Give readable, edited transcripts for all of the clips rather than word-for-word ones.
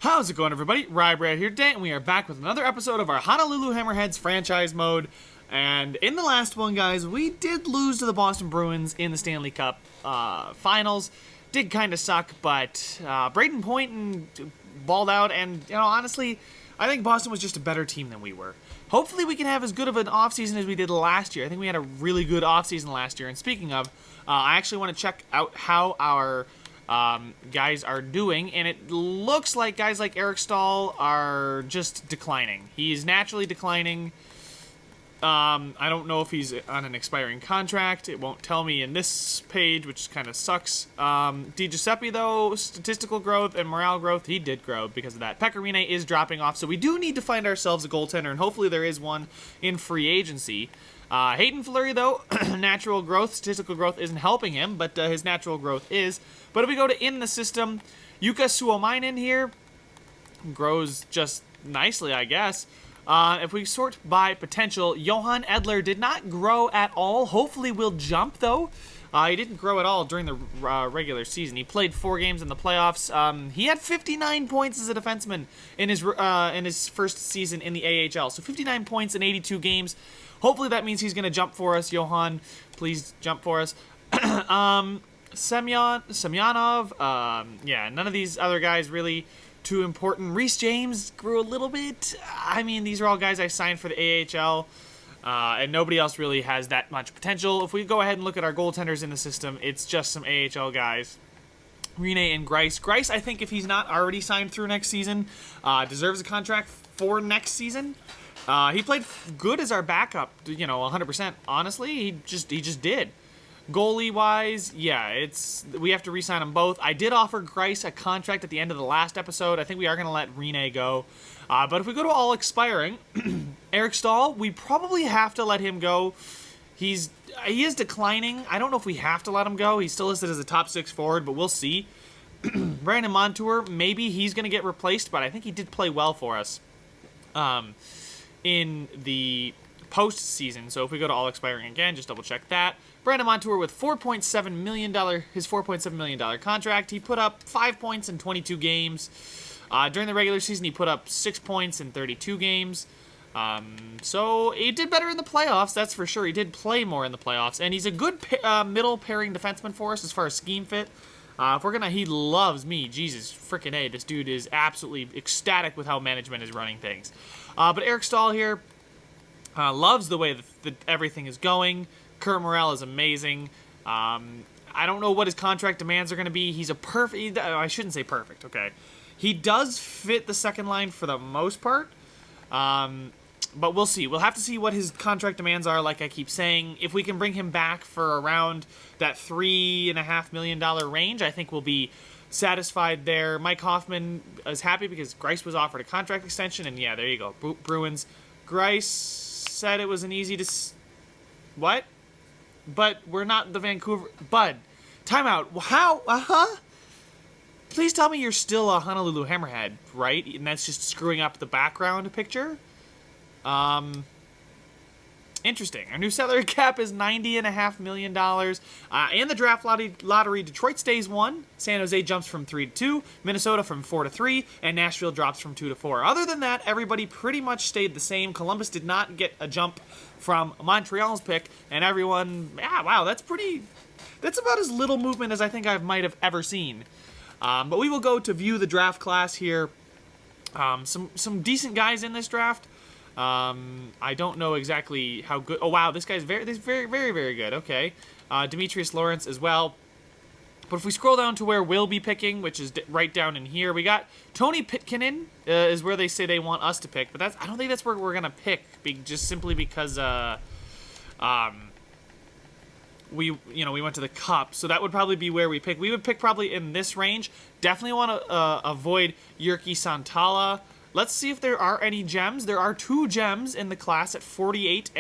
How's it going, everybody? Rybrad here today, and we are back with another episode of our Honolulu Hammerheads franchise mode. And in the last one, guys, we did lose to the Boston Bruins in the Stanley Cup finals. Did kind of suck, but Braden Point balled out, and, you know, honestly, I think Boston was just a better team than we were. Hopefully we can have as good of an offseason as we did last year. I think we had a really good offseason last year. And speaking of, I actually want to check out how our guys are doing, and it looks like guys like Eric Stahl are just declining. He's naturally declining. I don't know if he's on an expiring contract. It won't tell me in this page, which kind of sucks. Di Giuseppe, though, statistical growth and morale growth, he did grow because of that. Pekka Rinne is dropping off, so we do need to find ourselves a goaltender, and hopefully there is one in free agency. Hayden Fleury, though, natural growth, statistical growth isn't helping him, but his natural growth is. But if we go to in the system, Jukka Suominen here grows just nicely, I guess. If we sort by potential, Johan Edler did not grow at all. Hopefully will jump, though. He didn't grow at all during the regular season. He played 4 games in the playoffs. He had 59 points as a defenseman in his first season in the AHL. So 59 points in 82 games. Hopefully that means he's going to jump for us. Johan, please jump for us. Semyonov, yeah, none of these other guys really too important. Reece James grew a little bit. I mean, these are all guys I signed for the AHL, and nobody else really has that much potential. If we go ahead and look at our goaltenders in the system, it's just some AHL guys. Rinne and Greiss. Greiss, I think if he's not already signed through next season, deserves a contract for next season. He played good as our backup, 100%. Honestly, he just did. Goalie-wise, yeah, we have to re-sign them both. I did offer Greiss a contract at the end of the last episode. I think we are going to let Rinne go. But if we go to all expiring, Eric Stahl, we probably have to let him go. He is declining. I don't know if we have to let him go. He's still listed as a top 6 forward, but we'll see. Brandon Montour, maybe he's going to get replaced, but I think he did play well for us in the postseason. So if we go to all expiring again, just double check that. Brandon Montour with his $4.7 million contract. He put up 5 points in 22 games. During the regular season, he put up 6 points in 32 games. So he did better in the playoffs, that's for sure. He did play more in the playoffs, and he's a good middle pairing defenseman for us as far as scheme fit. He loves me. Jesus freaking A. This dude is absolutely ecstatic with how management is running things. But Eric Stahl here loves the way that everything is going. Kurt Morrell is amazing. I don't know what his contract demands are going to be. He's a perfect... I shouldn't say perfect, okay. He does fit the second line for the most part. But we'll see. We'll have to see what his contract demands are, like I keep saying. If we can bring him back for around that $3.5 million range, I think we'll be satisfied there. Mike Hoffman is happy because Greiss was offered a contract extension, and yeah, there you go. Bruins. Greiss said it was an easy... What? But we're not the Vancouver... Bud, timeout. How? Please tell me you're still a Honolulu Hammerhead, right? And that's just screwing up the background picture? Interesting. Our new salary cap is $90.5 million. In the draft lottery, Detroit stays 1. San Jose jumps from 3 to 2. Minnesota from 4 to 3. And Nashville drops from 2 to 4. Other than that, everybody pretty much stayed the same. Columbus did not get a jump from Montreal's pick. And everyone, wow, that's about as little movement as I think I might have ever seen. But we will go to view the draft class here. Some decent guys in this draft. I don't know exactly how good... Oh, wow, this guy's very, very, very good. Okay. Demetrius Lawrence as well. But if we scroll down to where we'll be picking, which is right down in here, we got Tony Pitkinen is where they say they want us to pick. But I don't think that's where we're going to pick, just simply because we went to the Cup. So that would probably be where we pick. We would pick probably in this range. Definitely want to avoid Jyrki Santala. Let's see if there are any gems. There are 2 gems in the class at 48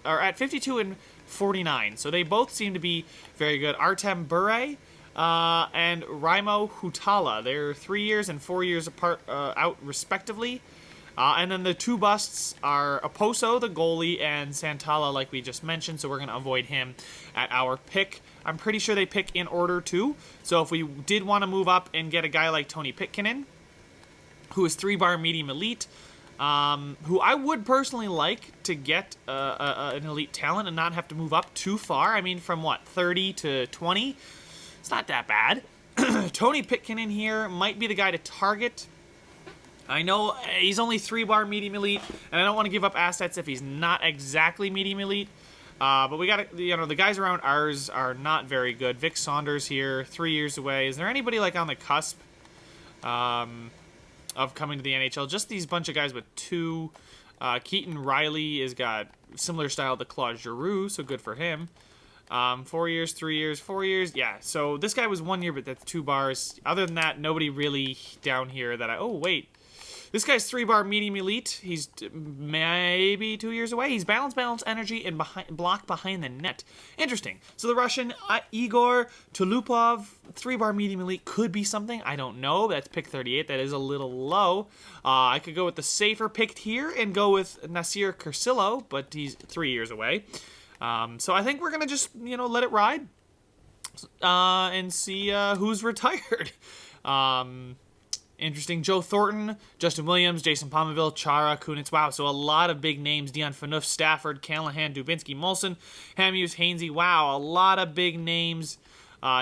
or at 52 and 49. So they both seem to be very good. Artem Bure and Raimo Hutala. They're 3 years and 4 years apart out respectively. And then the 2 busts are Oposo, the goalie, and Santala, like we just mentioned. So we're going to avoid him at our pick. I'm pretty sure they pick in order too. So if we did want to move up and get a guy like Tony Pitkinen, who is 3-bar medium elite, who I would personally like to get an elite talent and not have to move up too far. I mean, from what, 30 to 20? It's not that bad. Tony Pitkin in here might be the guy to target. I know he's only 3-bar medium elite, and I don't want to give up assets if he's not exactly medium elite. But we got to, the guys around ours are not very good. Vic Saunders here, 3 years away. Is there anybody like on the cusp of coming to the NHL? Just these bunch of guys with 2. Keaton Riley has got similar style to Claude Giroux, so good for him. 4 years, 3 years, 4 years. Yeah, so this guy was 1 year, but that's 2 bars. Other than that, nobody really down here that oh, wait. This guy's 3-bar medium elite. He's maybe 2 years away. He's balance, energy, and block behind the net. Interesting. So the Russian, Igor Tulupov, 3-bar medium elite could be something. I don't know. That's pick 38. That is a little low. I could go with the safer pick here and go with Nasir Kersillo, but he's 3 years away. So I think we're going to just, let it ride and see who's retired. Interesting. Joe Thornton, Justin Williams, Jason Palmaville, Chara, Kunitz. Wow, so a lot of big names. Dion Phaneuf, Stafford, Callahan, Dubinsky, Molson, Hamuse, Hainsey. Wow, a lot of big names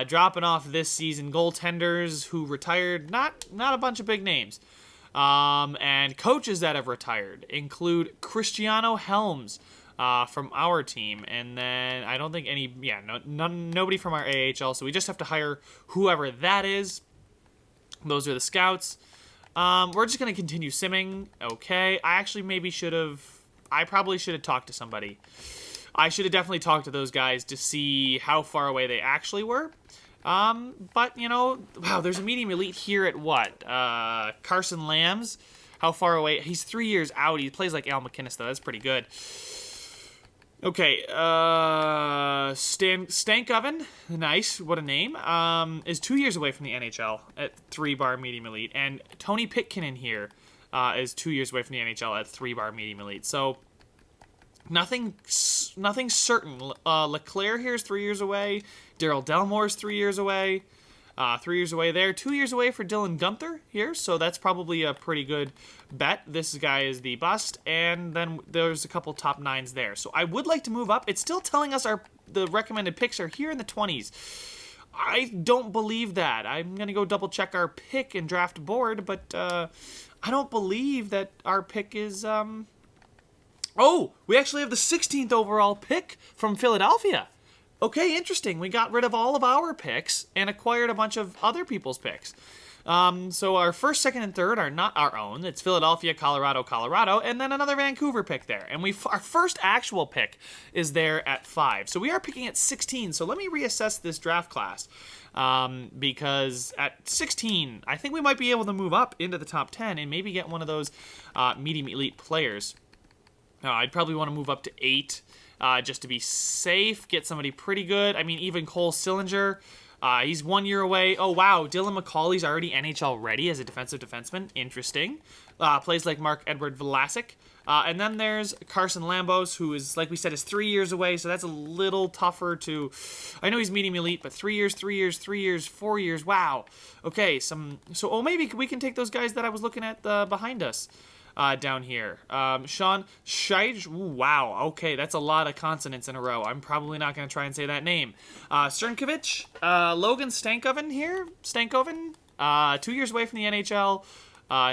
dropping off this season. Goaltenders who retired, not a bunch of big names. And coaches that have retired include Cristiano Helms from our team. And then I don't think nobody from our AHL, so we just have to hire whoever that is. Those are the scouts. We're just going to continue simming. Okay. I probably should have talked to somebody. I should have definitely talked to those guys to see how far away they actually were. But, wow, there's a medium elite here at what? Carson Lambs. How far away? He's 3 years out. He plays like Al McInnes, though. That's pretty good. Okay, Stankoven, nice, what a name, is 2 years away from the NHL at 3-bar medium elite, and Tony Pitkin in here is 2 years away from the NHL at 3-bar medium elite, so nothing certain. Leclerc here is 3 years away, Daryl Delmore is 3 years away, 3 years away there, 2 years away for Dylan Gunther here, so that's probably a pretty good bet. This guy is the bust, and then there's a couple top 9s there. So I would like to move up. It's still telling us the recommended picks are here in the 20s. I don't believe that. I'm going to go double check our pick and draft board, but I don't believe that our pick is... Oh, we actually have the 16th overall pick from Philadelphia. Okay, interesting. We got rid of all of our picks and acquired a bunch of other people's picks. So our first, second, and third are not our own. It's Philadelphia, Colorado, and then another Vancouver pick there. And our first actual pick is there at 5. So we are picking at 16. So let me reassess this draft class. Because at 16, I think we might be able to move up into the top 10 and maybe get one of those medium elite players. I'd probably want to move up to 8. Just to be safe, get somebody pretty good. I mean, even Cole Sillinger, he's 1 year away. Oh, wow, Dylan McCauley's already NHL ready as a defensive defenseman. Interesting. Plays like Mark-Edward Vlasic. And then there's Carson Lambos, who is, like we said, is 3 years away, so that's a little tougher to... I know he's medium elite, but 3 years, 3 years, 3 years, 4 years, wow. Okay, maybe we can take those guys that I was looking at behind us. Down here. Sean Scheij. Wow. Okay, that's a lot of consonants in a row. I'm probably not going to try and say that name. Sternkovich. Logan Stankoven here. 2 years away from the NHL.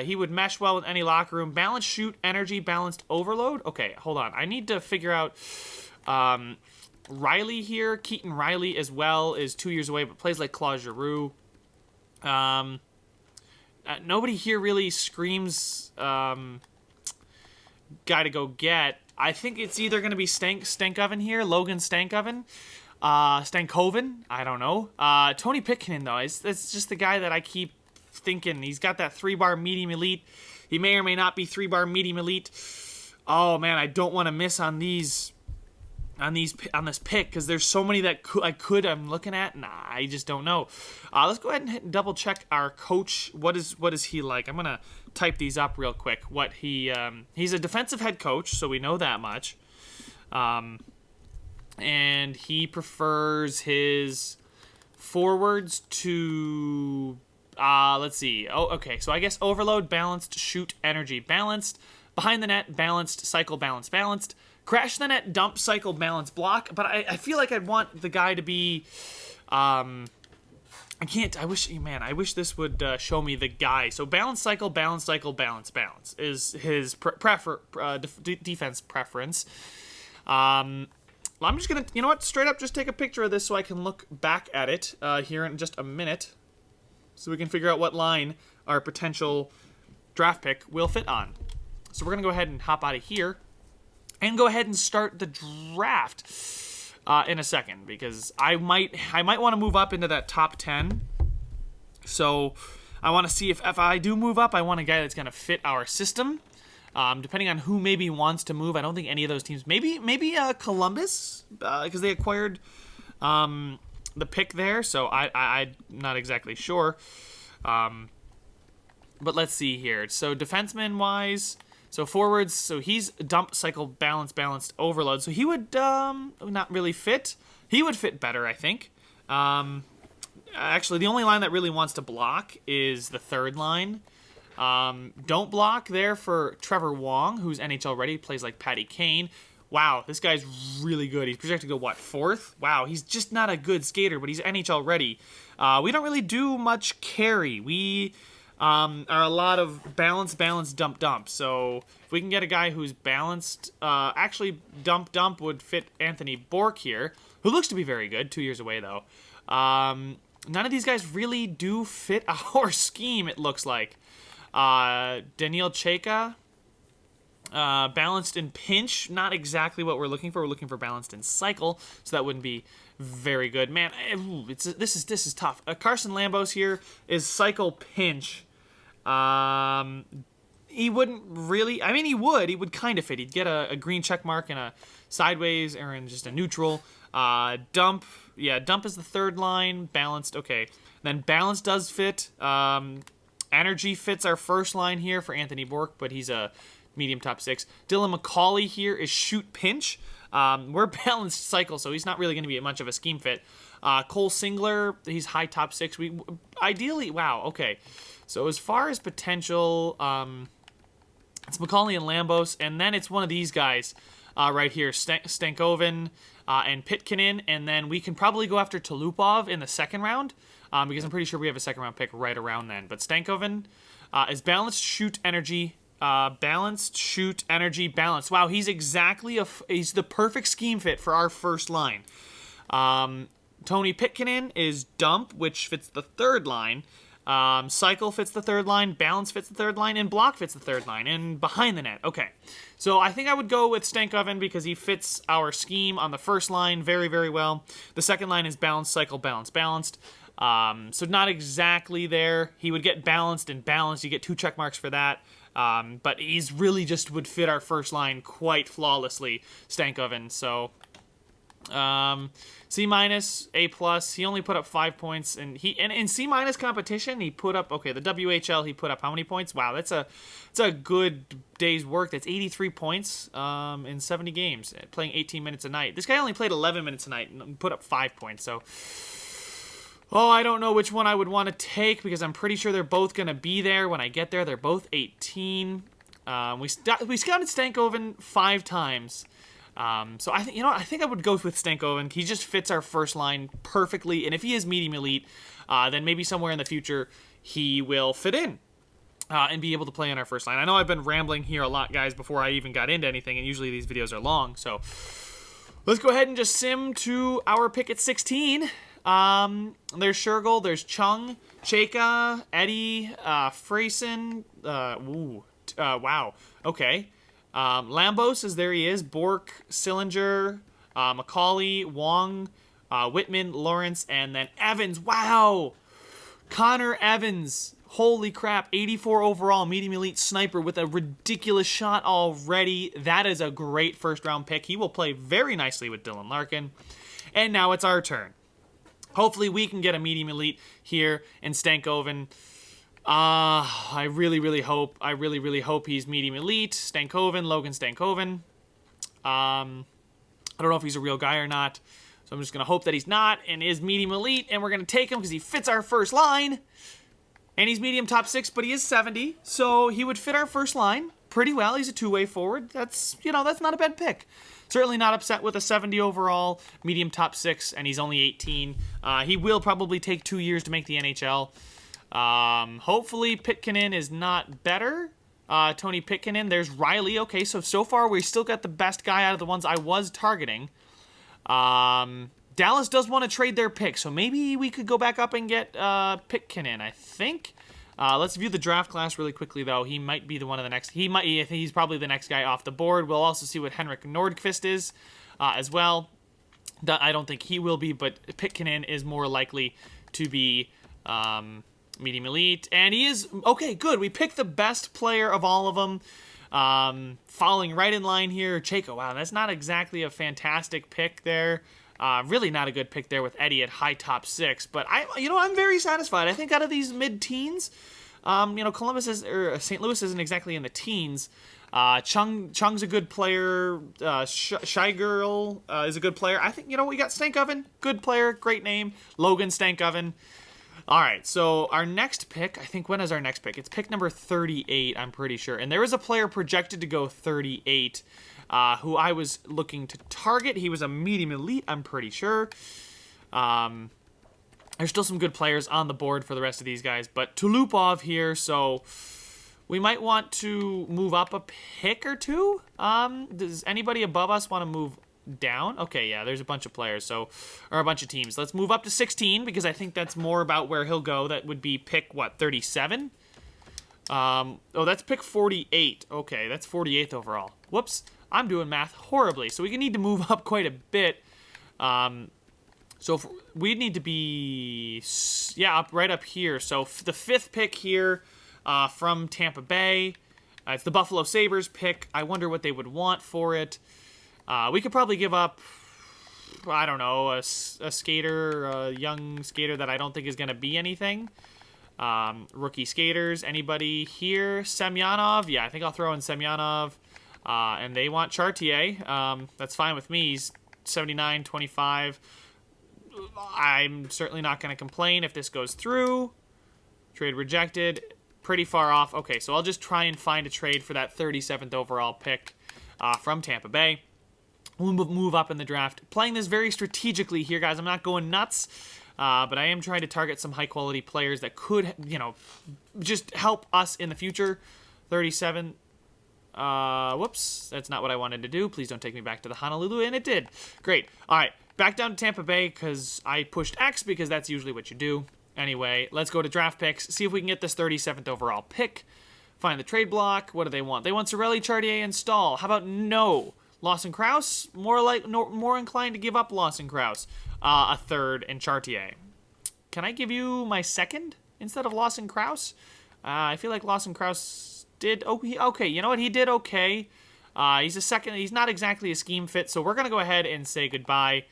He would mesh well with any locker room. Balanced shoot, energy, balanced overload. Okay, hold on. I need to figure out... Riley here. Keaton Riley as well is 2 years away, but plays like Claude Giroux. Nobody here really screams guy to go get. I think it's either going to be Stankoven here, Logan Stankoven, Stankoven, I don't know. Tony Pitkin, though, that's just the guy that I keep thinking. He's got that 3-bar medium elite. He may or may not be 3-bar medium elite. Oh, man, I don't want to miss on this pick because there's so many that I'm looking at. Nah, I just don't know. Let's go ahead and double check our coach. What is he like? I'm gonna type these up real quick. He's a defensive head coach, so we know that much. And he prefers his forwards to Let's see. Oh, okay. So I guess overload, balanced, shoot, energy, balanced. Behind the net, balanced, cycle, balanced, balanced. Crash the net, dump, cycle, balance, block. But I feel like I'd want the guy to be... I can't... I wish this would show me the guy. So balance, cycle, balance, balance is his defense preference. I'm just going to... You know what? Straight up just take a picture of this so I can look back at it here in just a minute. So we can figure out what line our potential draft pick will fit on. So we're going to go ahead and hop out of here and go ahead and start the draft in a second, because I might want to move up into that top 10. So I want to see if I do move up, I want a guy that's going to fit our system. Depending on who maybe wants to move, I don't think any of those teams. Maybe Columbus, because they acquired the pick there. So I'm not exactly sure. But let's see here. So defenseman wise. So forwards, so he's dump, cycle, balance, balanced, overload. So he would not really fit. He would fit better, I think. Actually, the only line that really wants to block is the third line. Don't block there for Trevor Wong, who's NHL ready, plays like Patty Kane. Wow, this guy's really good. He's projected to go, what, 4th? Wow, he's just not a good skater, but he's NHL ready. We don't really do much carry. We... are a lot of balance, dump. So if we can get a guy who's balanced, actually dump would fit Anthony Bourque here, who looks to be very good. 2 years away though. None of these guys really do fit our scheme. It looks like Daniil Cheka, balanced in pinch, not exactly what we're looking for. We're looking for balanced in cycle, so that wouldn't be very good. Man, this is tough. Carson Lambos here is cycle pinch. He wouldn't really... I mean, he would kind of fit. He'd get a green check mark in a sideways or in just a neutral. Dump. Yeah, dump is the third line. Balanced, okay. Then balanced does fit. Energy fits our first line here for Anthony Bourque, but he's a medium top 6. Dylan McCauley here is shoot pinch. We're balanced cycle, so he's not really going to be much of a scheme fit. Cole Singler, he's high top 6. Ideally, wow, okay. So as far as potential, it's McCauley and Lambos, and then it's one of these guys right here, Stankoven and Pitkinen, and then we can probably go after Tulupov in the second round, because I'm pretty sure we have a second round pick right around then. But Stankoven is balanced, shoot, energy, balanced, shoot, energy, balance. Wow, he's exactly he's the perfect scheme fit for our first line. Tony Pitkinen is dump, which fits the third line. Cycle fits the third line, balance fits the third line, and block fits the third line, and behind the net. Okay, so I think I would go with Stankoven because he fits our scheme on the first line very, very well. The second line is balanced, cycle, balanced. So not exactly there. He would get balanced and balanced. You get 2 check marks for that. But he's really just would fit our first line quite flawlessly, Stankoven. So C-, A+. He only put up 5 points, and in C- competition, he put up, okay, the WHL, he put up how many points? Wow, that's a good day's work. That's 83 points in 70 games, playing 18 minutes a night. This guy only played 11 minutes a night and put up 5 points, so... Oh, I don't know which one I would want to take because I'm pretty sure they're both going to be there when I get there. They're both 18. We scouted Stankoven 5 times. So I think I would go with Stankoven. He just fits our first line perfectly, and if he is medium elite, then maybe somewhere in the future he will fit in and be able to play on our first line. I know I've been rambling here a lot, guys, before I even got into anything, and usually these videos are long. So let's go ahead and just sim to our pick at 16. There's Shergel, there's Chung, Cheka, Eddie, Freyson. Wow. Okay. Lambos is there. He is. Bourque, Sillinger, McCauley, Wong, Whitman, Lawrence, and then Evans. Wow. Connor Evans. Holy crap. 84 overall, medium elite sniper with a ridiculous shot already. That is a great first round pick. He will play very nicely with Dylan Larkin. And now it's our turn. Hopefully we can get a medium elite here in Stankoven. I really hope he's medium elite. Stankoven, Logan Stankoven. I don't know if he's a real guy or not. So I'm just going to hope that he's not and is medium elite. And we're going to take him because he fits our first line. And he's medium top 6, but he is 70, so he would fit our first line pretty well. He's a two-way forward. That's, that's not a bad pick. Certainly not upset with a 70 overall, medium top 6, and he's only 18. He will probably take 2 years to make the NHL. Hopefully Pitkanen is not better. Tony Pitkanen. There's Riley. Okay, so far we still got the best guy out of the ones I was targeting. Dallas does want to trade their pick, so maybe we could go back up and get Pitkanen, I think. Let's view the draft class really quickly, though. He might be one of the next. He's probably the next guy off the board. We'll also see what Henrik Nordqvist is as well. I don't think he will be, but Pitkanen is more likely to be medium elite, and he is okay. Good. We picked the best player of all of them. Following right in line here, Chaco. Wow, that's not exactly a fantastic pick there. Really not a good pick there with Eddie at high top 6, but I'm very satisfied. I think out of these mid-teens, Columbus or St. Louis isn't exactly in the teens. Chung's a good player. Shy Girl is a good player. I think, we got Stankoven, good player, great name. Logan Stankoven. All right, so our next pick, I think, when is our next pick? It's pick number 38, I'm pretty sure. And there is a player projected to go 38 who I was looking to target. He was a medium elite, I'm pretty sure. There's still some good players on the board for the rest of these guys, but Tulupov here, so we might want to move up a pick or two. Does anybody above us want to move down? Okay, yeah, there's a bunch of players, or a bunch of teams. Let's move up to 16, because I think that's more about where he'll go. That would be pick, 37? That's pick 48. Okay, that's 48th overall. Whoops, I'm doing math horribly, so we need to move up quite a bit. So we need to be, right up here. So the 5th pick here from Tampa Bay. It's the Buffalo Sabres pick. I wonder what they would want for it. We could probably give up, I don't know, a skater, a young skater that I don't think is going to be anything. Rookie skaters, anybody here? Semyonov? Yeah, I think I'll throw in Semyonov. And they want Chartier. That's fine with me. He's 79, 25. I'm certainly not going to complain if this goes through. Trade rejected. Pretty far off. Okay, so I'll just try and find a trade for that 37th overall pick from Tampa Bay. We'll move up in the draft. Playing this very strategically here, guys. I'm not going nuts, but I am trying to target some high-quality players that could, just help us in the future. 37. Whoops. That's not what I wanted to do. Please don't take me back to the Honolulu, and it did. Great. All right. Back down to Tampa Bay because I pushed X because that's usually what you do. Anyway, let's go to draft picks. See if we can get this 37th overall pick. Find the trade block. What do they want? They want Cirelli, Chartier, and Stahl. How about no? Lawson Krause, more inclined to give up Lawson Krause, a 3rd, and Chartier. Can I give you my 2nd instead of Lawson Krause? I feel like Lawson Krause did okay. You know what? He did okay. He's a 2nd. He's not exactly a scheme fit, so we're gonna go ahead and say goodbye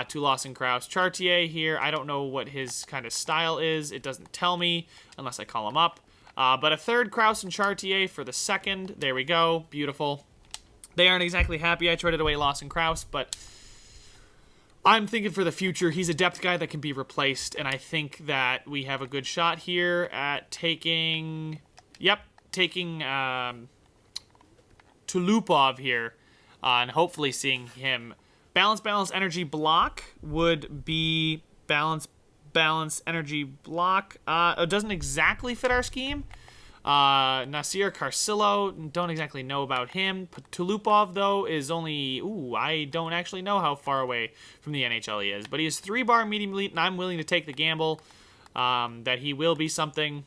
to Lawson Krause. Chartier here. I don't know what his kind of style is. It doesn't tell me unless I call him up. But a 3rd Krause and Chartier for the 2nd. There we go. Beautiful. They aren't exactly happy I traded away Lawson Krause, but I'm thinking for the future. He's a depth guy that can be replaced, and I think that we have a good shot here at taking Tulupov here, and hopefully seeing him. Balance, energy, block would be balance, energy, block. It doesn't exactly fit our scheme. Nasir Carcillo, don't exactly know about him. Tulupov, though, is only, I don't actually know how far away from the NHL he is. But he is 3-bar medium elite, and I'm willing to take the gamble that he will be something.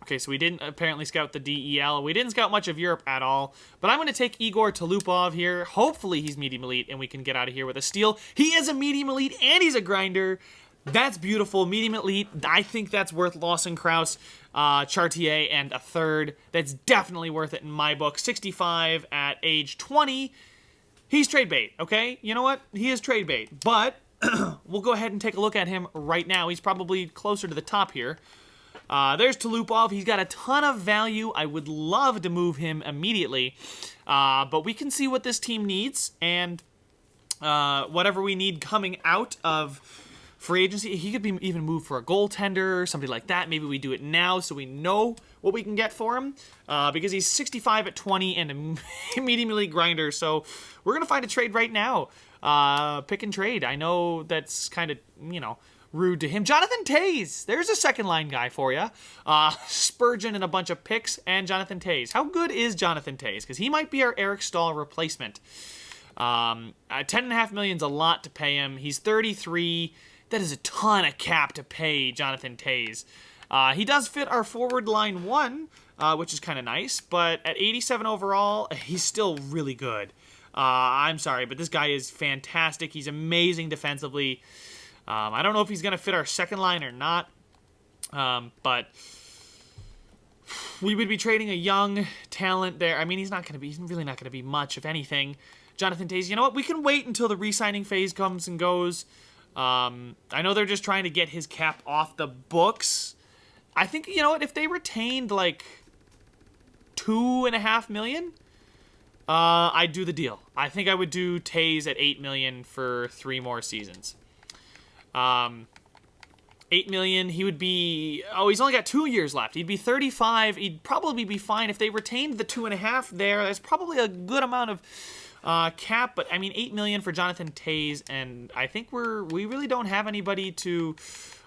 Okay, so we didn't apparently scout the DEL. We didn't scout much of Europe at all. But I'm going to take Igor Tulupov here. Hopefully he's medium elite, and we can get out of here with a steal. He is a medium elite, and he's a grinder. That's beautiful. Medium elite. I think that's worth Lawson Krause, Chartier, and a 3rd. That's definitely worth it in my book. 65 at age 20. He's trade bait, okay? You know what? He is trade bait. But we'll go ahead and take a look at him right now. He's probably closer to the top here. There's Tulupov. He's got a ton of value. I would love to move him immediately. But we can see what this team needs. And whatever we need coming out of free agency. He could be even moved for a goaltender, somebody like that. Maybe we do it now so we know what we can get for him, because he's 65 at 20 and a medium elite grinder. So we're going to find a trade right now. Pick and trade. I know that's kind of, rude to him. Jonathan Toews. There's a second line guy for you. Spurgeon and a bunch of picks and Jonathan Toews. How good is Jonathan Toews? Because he might be our Eric Stahl replacement. $10.5 million is a lot to pay him. He's 33. That is a ton of cap to pay Jonathan Toews. He does fit our forward line 1, which is kind of nice, but at 87 overall, he's still really good. I'm sorry, but this guy is fantastic. He's amazing defensively. I don't know if he's going to fit our second line or not, but we would be trading a young talent there. I mean, he's really not going to be much, if anything. Jonathan Toews, you know what? We can wait until the re-signing phase comes and goes. I know they're just trying to get his cap off the books. I think, you know what? If they retained like $2.5 million, I'd do the deal. I think I would do Toews at $8 million for 3 more seasons. $8 million, he would be... Oh, he's only got 2 years left. He'd be 35. He'd probably be fine if they retained the 2.5 there. That's probably a good amount of cap, but I mean, $8 million for Jonathan Toews, and I think we really don't have anybody to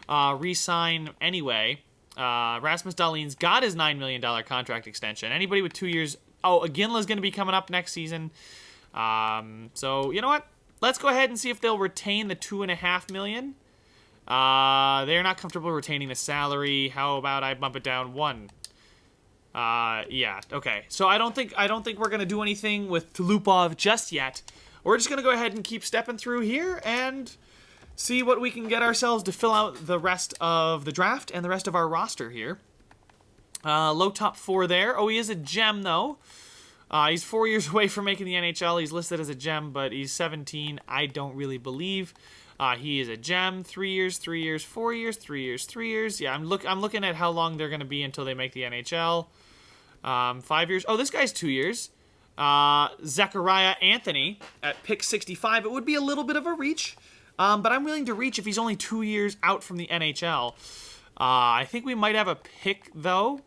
re-sign anyway. Rasmus Dahlin's got his $9 million contract extension. Anybody with 2 years... Oh, Iginla's going to be coming up next season. So, you know what? Let's go ahead and see if they'll retain the $2.5 million. They're not comfortable retaining the salary. How about I bump it down 1? Yeah, okay. So I don't think we're gonna do anything with Tulupov just yet. We're just gonna go ahead and keep stepping through here and see what we can get ourselves to fill out the rest of the draft and the rest of our roster here. Low top 4 there. Oh, he is a gem though. He's 4 years away from making the NHL. He's listed as a gem, but he's 17. I don't really believe. He is a gem. 3 years, 3 years, 4 years, 3 years, 3 years. Yeah, I'm looking at how long they're going to be until they make the NHL. 5 years. Oh, this guy's 2 years. Zachariah Anthony at pick 65. It would be a little bit of a reach, but I'm willing to reach if he's only 2 years out from the NHL. I think we might have a pick, though,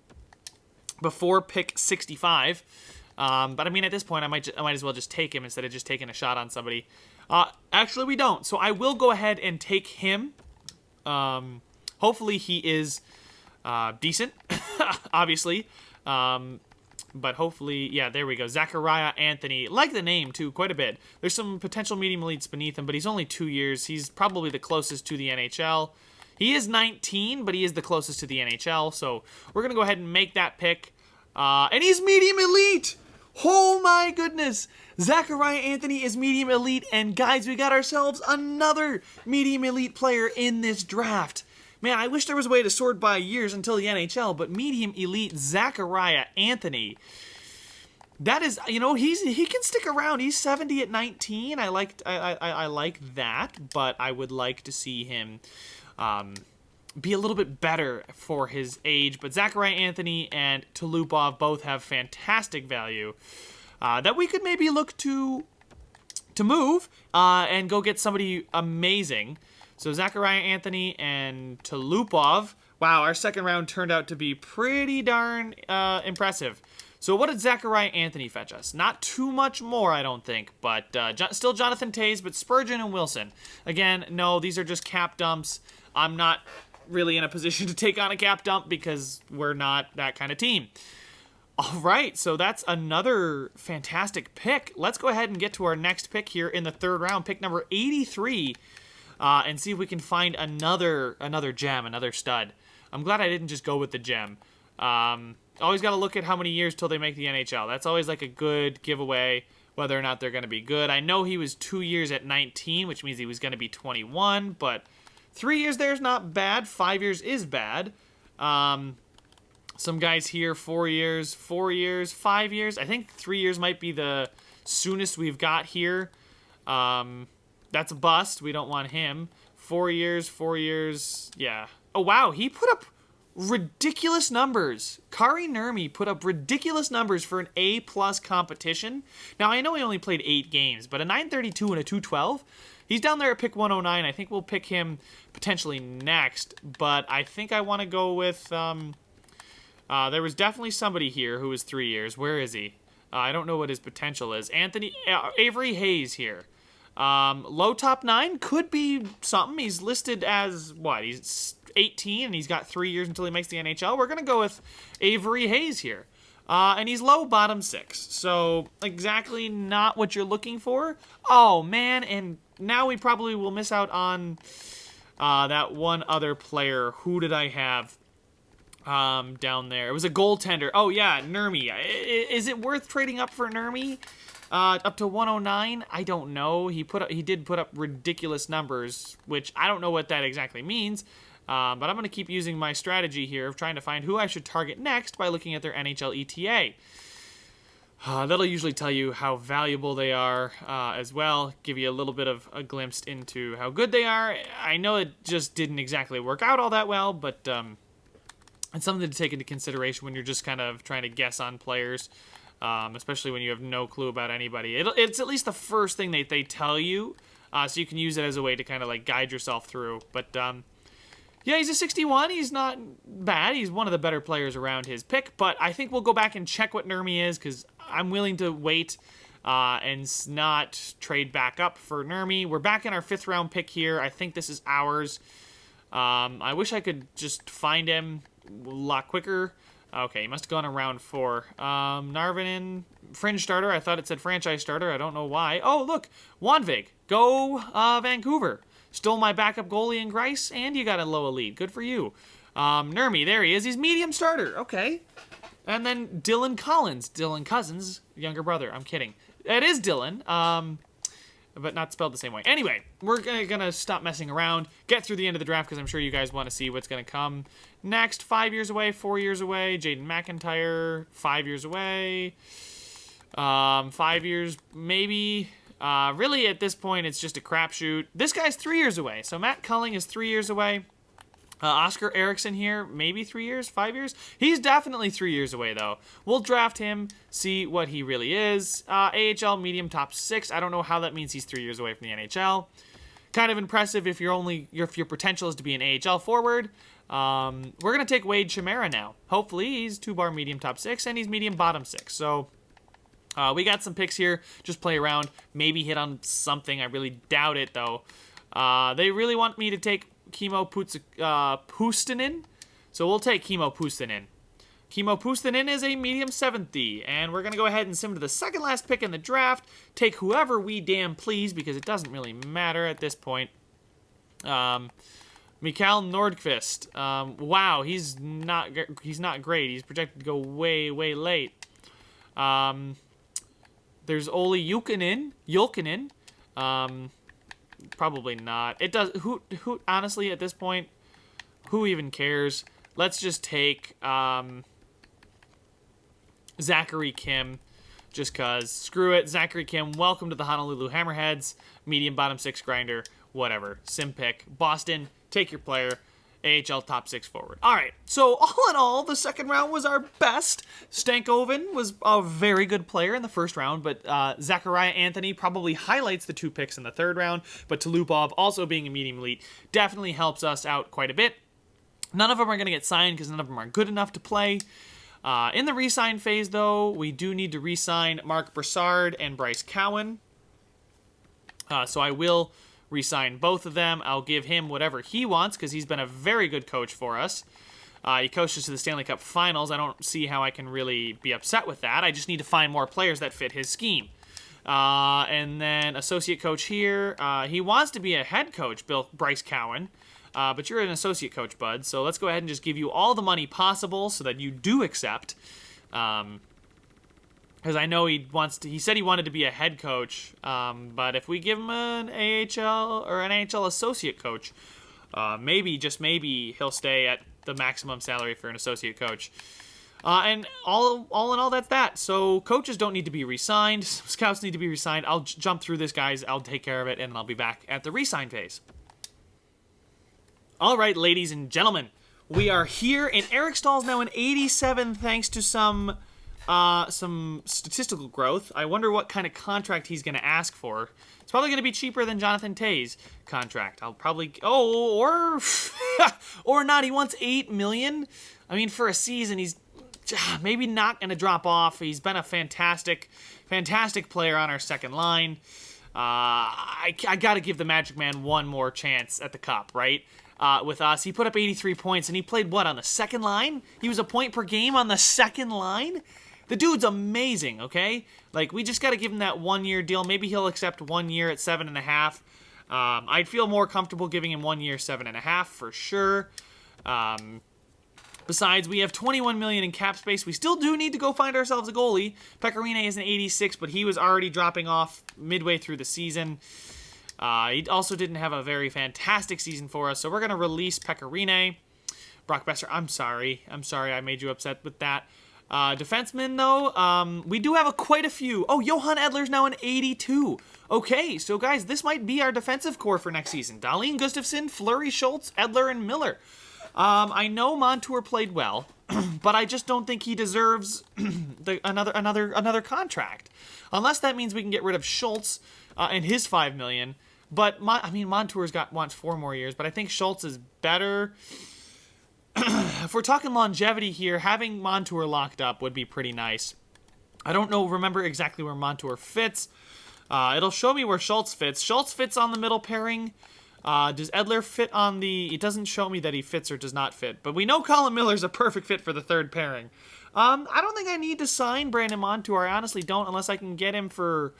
before pick 65. But I mean, at this point, I might as well just take him instead of just taking a shot on somebody. Actually, we don't. So I will go ahead and take him. Hopefully he is decent, obviously. But hopefully, yeah, there we go. Zachariah Anthony. Like the name, too, quite a bit. There's some potential medium elites beneath him, but he's only 2 years. He's probably the closest to the NHL. He is 19, but he is the closest to the NHL. So we're going to go ahead and make that pick. And he's medium elite! Oh my goodness! Zachariah Anthony is medium elite, and guys, we got ourselves another medium elite player in this draft. Man, I wish there was a way to sort by years until the NHL, but medium elite Zachariah Anthony. That is, you know, he can stick around. He's 70 at 19. I like that, but I would like to see him be a little bit better for his age. But Zachariah Anthony and Tulupov both have fantastic value that we could maybe look to move and go get somebody amazing. So Zachariah Anthony and Tulupov. Wow, our second round turned out to be pretty darn impressive. So what did Zachariah Anthony fetch us? Not too much more, I don't think, but still Jonathan Toews, but Spurgeon and Wilson. Again, no, these are just cap dumps. I'm not really in a position to take on a cap dump because we're not that kind of team. All right, so that's another fantastic pick. Let's go ahead and get to our next pick here in the third round, pick number 83, and see if we can find another gem, another stud. I'm glad I didn't just go with the gem. Always got to look at how many years till they make the NHL. That's always like a good giveaway whether or not they're going to be good. I know he was 2 years at 19, which means he was going to be 21, but 3 years there is not bad. 5 years is bad. Some guys here, 4 years, 4 years, 5 years. I think 3 years might be the soonest we've got here. That's a bust. We don't want him. 4 years, 4 years. Yeah. Oh, wow. He put up ridiculous numbers. Kari Nurmi put up ridiculous numbers for an A-plus competition. Now, I know he only played 8 games, but a 932 and a 212, he's down there at pick 109. I think we'll pick him potentially next, but I think I want to go with, there was definitely somebody here who was 3 years. Where is he? I don't know what his potential is. Avery Hayes here. Low top 9 could be something. He's listed as, what, he's 18 and he's got 3 years until he makes the NHL. We're going to go with Avery Hayes here. And he's low bottom 6. So exactly not what you're looking for. Oh, man. And now we probably will miss out on that one other player. Who did I have down there? It was a goaltender. Oh, yeah, Nurmi. Is it worth trading up for Nurmi? Up to 109, I don't know. He did put up ridiculous numbers, which I don't know what that exactly means. But I'm going to keep using my strategy here of trying to find who I should target next by looking at their NHL ETA. That'll usually tell you how valuable they are as well, give you a little bit of a glimpse into how good they are. I know it just didn't exactly work out all that well, but it's something to take into consideration when you're just kind of trying to guess on players. Especially when you have no clue about anybody. It's at least the first thing they tell you, so you can use it as a way to kind of like guide yourself through. But yeah, he's a 61. He's not bad. He's one of the better players around his pick. But I think we'll go back and check what Nurmi is, because I'm willing to wait and not trade back up for Nurmi. We're back in our 5th round pick here. I think this is ours. I wish I could just find him a lot quicker. Okay, he must have gone in round 4. Narvinen, fringe starter. I thought it said franchise starter. I don't know why. Oh, look, Wanvig. Go Vancouver. Stole my backup goalie in Grice, and you got a low elite. Good for you. Nurmi, there he is. He's medium starter. Okay. And then Dylan Collins. Dylan Cousins' younger brother. I'm kidding. It is Dylan. But not spelled the same way. Anyway, we're gonna stop messing around, get through the end of the draft, because I'm sure you guys want to see what's gonna come next. 5 years away, 4 years away. Jaden McIntyre, 5 years away. 5 years, maybe. Really, at this point, it's just a crapshoot. This guy's 3 years away. So Matt Culling is 3 years away. Oscar Eriksson here, maybe 3 years, 5 years. He's definitely 3 years away, though. We'll draft him, see what he really is. AHL medium top 6. I don't know how that means he's 3 years away from the NHL. Kind of impressive if your potential is to be an AHL forward. We're gonna take Wade Chimera now. Hopefully, he's 2-bar medium top 6 and he's medium bottom 6. So we got some picks here. Just play around, maybe hit on something. I really doubt it, though. They really want me to take Kimmo Puustinen, so we'll take Kimmo Puustinen. Kimmo Puustinen is a medium 7th, and we're going to go ahead and sim to the second last pick in the draft, take whoever we damn please, because it doesn't really matter at this point. Mikael Nordqvist. Wow, he's not great. He's projected to go way, way late. There's Olli Julkinen. Probably not. It does. Who? Honestly, at this point, who even cares? Let's just take Zachary Kim, just cause. Screw it, Zachary Kim. Welcome to the Honolulu Hammerheads. Medium bottom 6 grinder. Whatever. Sim pick. Boston. Take your player. AHL top 6 forward. All right, so all in all, the second round was our best. Stankoven was a very good player in the first round, but Zachariah Anthony probably highlights the 2 picks in the third round, but Tulupov also being a medium elite definitely helps us out quite a bit. None of them are going to get signed because none of them are good enough to play. In the re-sign phase, though, we do need to re-sign Mark Brassard and Bryce Cowan. So I will re-sign both of them. I'll give him whatever he wants because he's been a very good coach for us. He coached us to the Stanley Cup Finals. I don't see how I can really be upset with that. I just need to find more players that fit his scheme. And then associate coach here. He wants to be a head coach, Bryce Cowan. But you're an associate coach, bud. So let's go ahead and just give you all the money possible so that you do accept. Because I know he said he wanted to be a head coach, but if we give him an AHL or an NHL associate coach, maybe, just maybe, he'll stay at the maximum salary for an associate coach. And all in all, that's that. So coaches don't need to be re-signed. Scouts need to be re-signed. I'll jump through this, guys. I'll take care of it, and I'll be back at the re-sign phase. All right, ladies and gentlemen, We are here, and Eric Stahl's now an 87 thanks to some statistical growth. I wonder what kind of contract he's going to ask for. It's probably going to be cheaper than Jonathan Tay's contract. I'll probably... Oh, or... or not. He wants $8 million. I mean, for a season, he's maybe not going to drop off. He's been a fantastic player on our second line. I got to give the Magic Man one more chance at the Cup, right? With us. He put up 83 points, and he played, what, on the second line? He was a point per game on the second line? The dude's amazing, okay? Like, we just got to give him that one-year deal. Maybe he'll accept 1 year at 7.5. I'd feel more comfortable giving him 1 year, 7.5 for sure. Besides, we have $21 million in cap space. We still do need to go find ourselves a goalie. Pecorine is an 86, but he was already dropping off midway through the season. He also didn't have a very fantastic season for us, so we're going to release Pecorine. Brock Besser, I'm sorry I made you upset with that. Defensemen, though, we do have quite a few. Oh, Johan Edler's now an 82. Okay, so guys, this might be our defensive core for next season. Dahlin, Gustafsson, Fleury, Schultz, Edler, and Miller. I know Montour played well, but I just don't think he deserves another contract. Unless that means we can get rid of Schultz and his $5 million. But Montour's wants 4 more years, but I think Schultz is better. If we're talking longevity here, having Montour locked up would be pretty nice. I don't remember exactly where Montour fits. It'll show me where Schultz fits. Schultz fits on the middle pairing. Does Edler fit on the... It doesn't show me that he fits or does not fit. But we know Colin Miller's a perfect fit for the third pairing. I don't think I need to sign Brandon Montour. I honestly don't, unless I can get him for,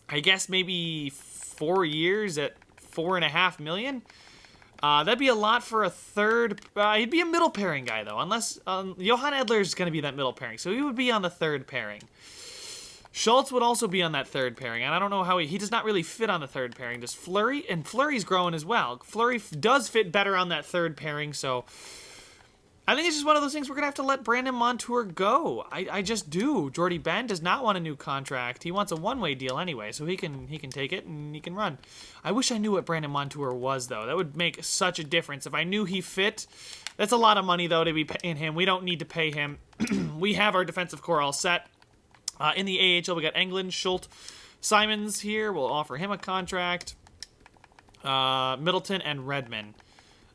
I guess maybe 4 years at $4.5 million. That'd be a lot for a third. He'd be a middle pairing guy, though, unless Johan Edler's going to be that middle pairing, so he would be on the third pairing. Schultz would also be on that third pairing, and I don't know how he does not really fit on the third pairing. Does Fleury? And Fleury's growing as well. Fleury does fit better on that third pairing, so I think it's just one of those things we're going to have to let Brandon Montour go. I just do. Jordy Ben does not want a new contract. He wants a one-way deal anyway, so he can take it and he can run. I wish I knew what Brandon Montour was, though. That would make such a difference. If I knew he fit, that's a lot of money, though, to be paying him. We don't need to pay him. We have our defensive core all set. In the AHL, we got Englund, Schultz, Simons here. We'll offer him a contract. Middleton and Redmond,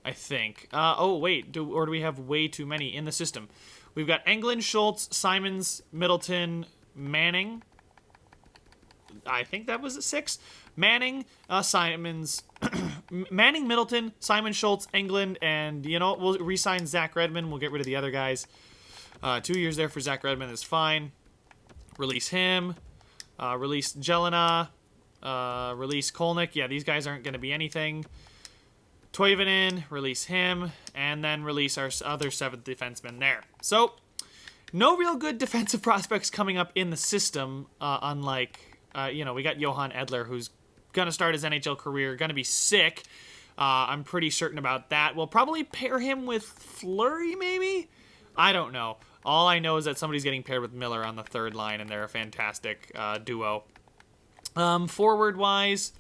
I think. Oh, wait. Do we have way too many in the system? We've got Englund, Schultz, Simons, Middleton, Manning. I think that was 6. Manning, Simons, Manning, Middleton, Simon, Schultz, Englund, and, we'll re-sign Zach Redmond. We'll get rid of the other guys. 2 years there for Zach Redmond is fine. Release him. Release Jelena. Release Kolnick. Yeah, these guys aren't going to be anything. Toivonen, release him, and then release our other 7th defenseman there. So, no real good defensive prospects coming up in the system, unlike, we got Johan Edler, who's going to start his NHL career, going to be sick. I'm pretty certain about that. We'll probably pair him with Fleury, maybe? I don't know. All I know is that somebody's getting paired with Miller on the third line, and they're a fantastic duo. Forward-wise,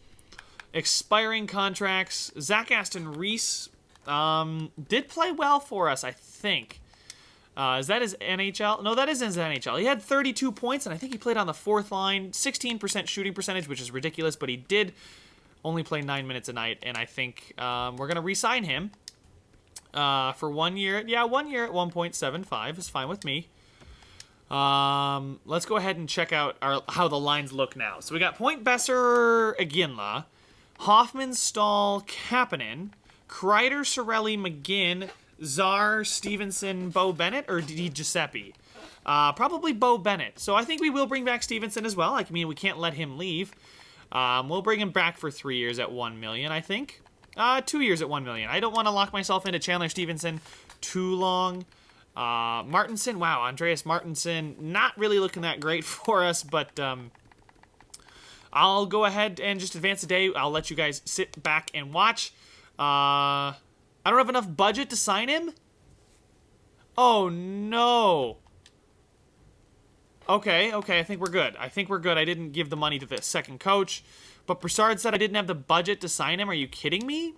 expiring contracts. Zach Aston Reese did play well for us, I think. Is that his NHL? No, that isn't his NHL. He had 32 points, and I think he played on the 4th line. 16% shooting percentage, which is ridiculous, but he did only play 9 minutes a night, and I think we're going to re-sign him. For 1 year. Yeah, 1 year at 1.75 is fine with me. Let's go ahead and check out how the lines look now. So we got Point Besser, Iginla, Hoffman, Stahl, Kapanen, Kreider, Sorelli, McGinn, Czar, Stevenson, Bo Bennett, or Di Giuseppe? Probably Bo Bennett. So I think we will bring back Stevenson as well. We can't let him leave. We'll bring him back for 3 years at $1 million, I think. 2 years at $1 million. I don't want to lock myself into Chandler Stevenson too long. Martinson, wow, Andreas Martinson, not really looking that great for us, but I'll go ahead and just advance the day. I'll let you guys sit back and watch. I don't have enough budget to sign him? Oh, no. Okay, I think we're good. I didn't give the money to the second coach. But Broussard said I didn't have the budget to sign him. Are you kidding me?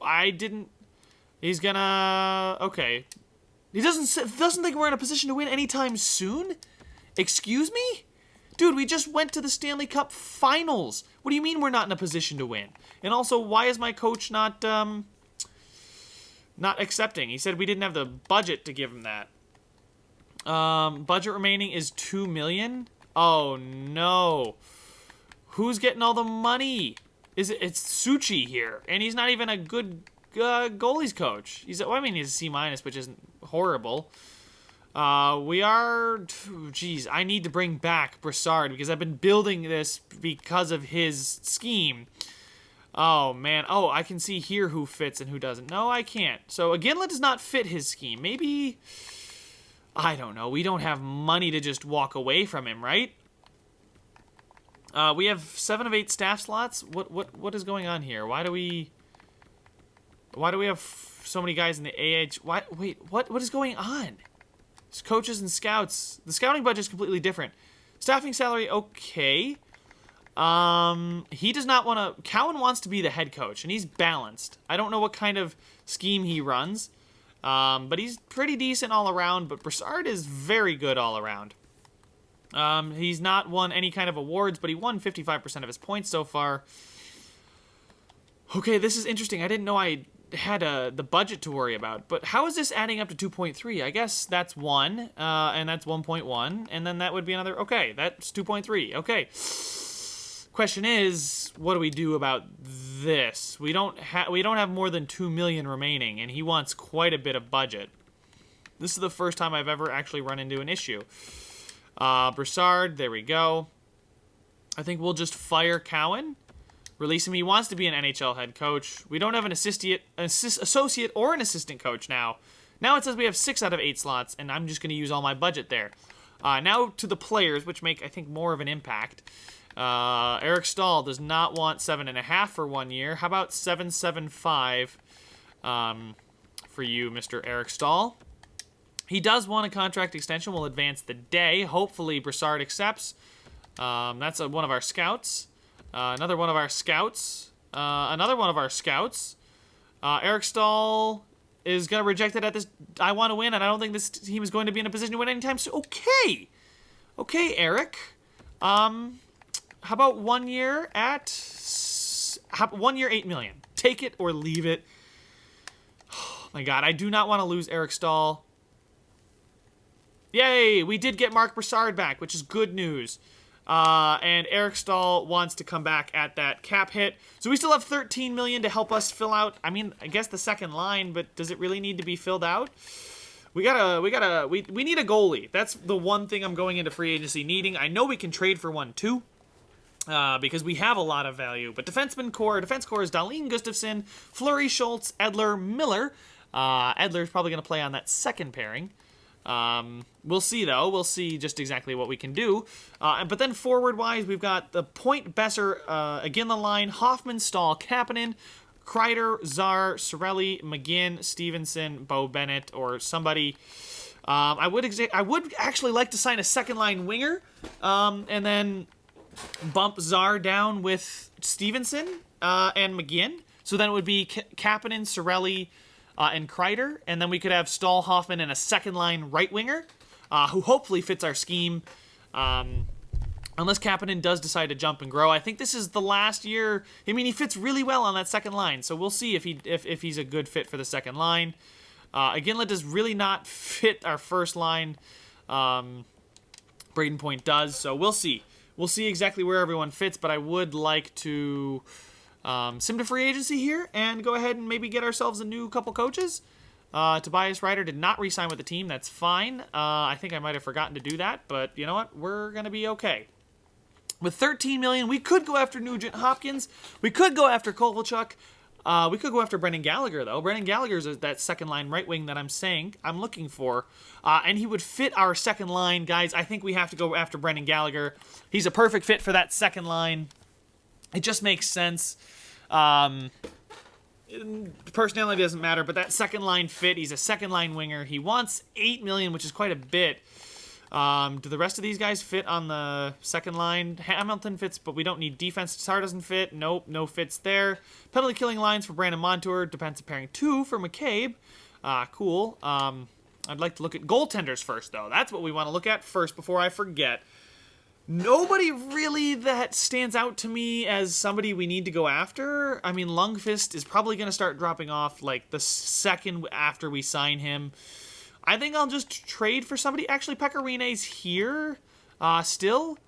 I didn't. He's gonna. Okay. He doesn't think we're in a position to win anytime soon? Excuse me? Dude, we just went to the Stanley Cup Finals. What do you mean we're not in a position to win? And also, why is my coach not accepting? He said we didn't have the budget to give him that. Budget remaining is $2 million. Oh no. Who's getting all the money? It's Suchi here, and he's not even a good goalies coach. He's a C-, which isn't horrible. We are, geez, I need to bring back Brassard because I've been building this because of his scheme. Oh man, I can see here who fits and who doesn't. No, I can't. So Iginla does not fit his scheme. Maybe, I don't know. We don't have money to just walk away from him, right? We have 7 of 8 staff slots. What is going on here? Why do we have so many guys in the AH? Wait, what is going on? It's coaches and scouts. The scouting budget is completely different. Staffing salary, okay. He does not want to. Cowan wants to be the head coach, and he's balanced. I don't know what kind of scheme he runs, but he's pretty decent all around. But Brassard is very good all around. He's not won any kind of awards, but he won 55% of his points so far. Okay, this is interesting. I didn't know I had the budget to worry about, but how is this adding up to 2.3? I guess that's 1, and that's 1.1, and then that would be another. Okay, that's 2.3. Okay. Question is, what do we do about this? We don't have more than 2 million remaining, and he wants quite a bit of budget. This is the first time I've ever actually run into an issue. Brassard, there we go. I think we'll just fire Cowan. Release him. He wants to be an NHL head coach. We don't have an associate or an assistant coach now. Now it says we have 6 out of 8 slots, and I'm just going to use all my budget there. Now to the players, which make, I think, more of an impact. Eric Stahl does not want 7.5 for 1 year. How about 7.75 for you, Mr. Eric Stahl? He does want a contract extension. We'll advance the day. Hopefully Brassard accepts. That's one of our scouts. Another one of our scouts. Another one of our scouts. Eric Stahl is going to reject it at this. I want to win, and I don't think this team is going to be in a position to win anytime soon. Okay. Okay, Eric. How about 1 year at 1 year, $8 million? Take it or leave it. Oh my God, I do not want to lose Eric Stahl. Yay, we did get Mark Brassard back, which is good news. And Eric Stahl wants to come back at that cap hit. So we still have 13 million to help us fill out, I guess the second line, but does it really need to be filled out? We need a goalie. That's the one thing I'm going into free agency needing. I know we can trade for one too, because we have a lot of value. But defense core is Dahlin Gustafsson, Fleury, Schultz, Edler, Miller. Edler's probably going to play on that second pairing. We'll see, though. We'll see just exactly what we can do. But then forward-wise, we've got the Point, Besser, again the line, Hoffman, Stahl, Kapanen, Kreider, Czar, Sorelli, McGinn, Stevenson, Bo Bennett, or somebody. I would actually like to sign a second-line winger, and then bump Czar down with Stevenson and McGinn. So then it would be Kapanen, Sorelli, and Kreider, and then we could have Stahl, Hoffman, and a second-line right winger, who hopefully fits our scheme, unless Kapanen does decide to jump and grow. I think this is the last year. He fits really well on that second line, so we'll see if he's a good fit for the second line. Iginla does really not fit our first line. Braden Point does, so we'll see. We'll see exactly where everyone fits, but I would like to sim to free agency here and go ahead and maybe get ourselves a new couple coaches. Tobias Ryder did not re-sign with the team. That's fine. I think I might have forgotten to do that, but you know what? We're going to be okay. With 13 million, we could go after Nugent Hopkins. We could go after Kovalchuk. We could go after Brendan Gallagher, though. Brendan Gallagher is that second-line right wing that I'm looking for. And he would fit our second line. Guys, I think we have to go after Brendan Gallagher. He's a perfect fit for that second line. It just makes sense. Personality doesn't matter, but that second line fit. He's a second line winger. He wants $8 million, which is quite a bit. Do the rest of these guys fit on the second line? Hamilton fits, but we don't need defense. Tsar doesn't fit. Nope, no fits there. Penalty killing lines for Brandon Montour. Defensive pairing 2 for McCabe. Cool. I'd like to look at goaltenders first, though. That's what we want to look at first before I forget. Nobody really that stands out to me as somebody we need to go after. I mean, Lundqvist is probably going to start dropping off like the second after we sign him. I think I'll just trade for somebody. Actually, Pekarine's here still.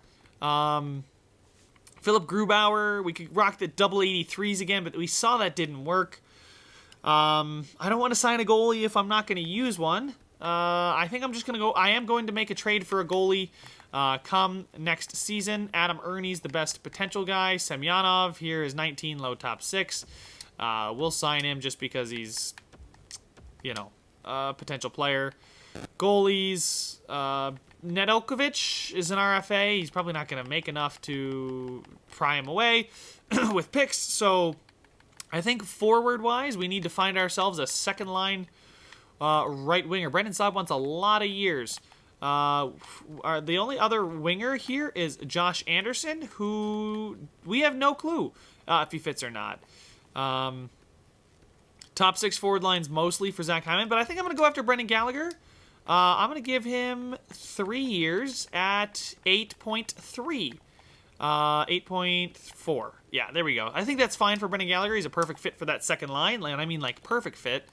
Philip Grubauer. We could rock the double 83s again, but we saw that didn't work. I don't want to sign a goalie if I'm not going to use one. I think I'm just going to go. I am going to make a trade for a goalie come next season. Adam Ernie's the best potential guy. Semyonov here is 19, low top 6. We'll sign him just because he's, potential player. Goalies, Nedeljkovic is an RFA. He's probably not going to make enough to pry him away with picks. So I think forward-wise, we need to find ourselves a second-line right winger. Brendan Saab wants a lot of years. The only other winger here is Josh Anderson, who we have no clue if he fits or not. Top 6 forward lines mostly for Zach Hyman, but I think I'm going to go after Brendan Gallagher. I'm going to give him 3 years at 8.3. 8.4. Yeah, there we go. I think that's fine for Brendan Gallagher. He's a perfect fit for that second line. And I mean, like, perfect fit.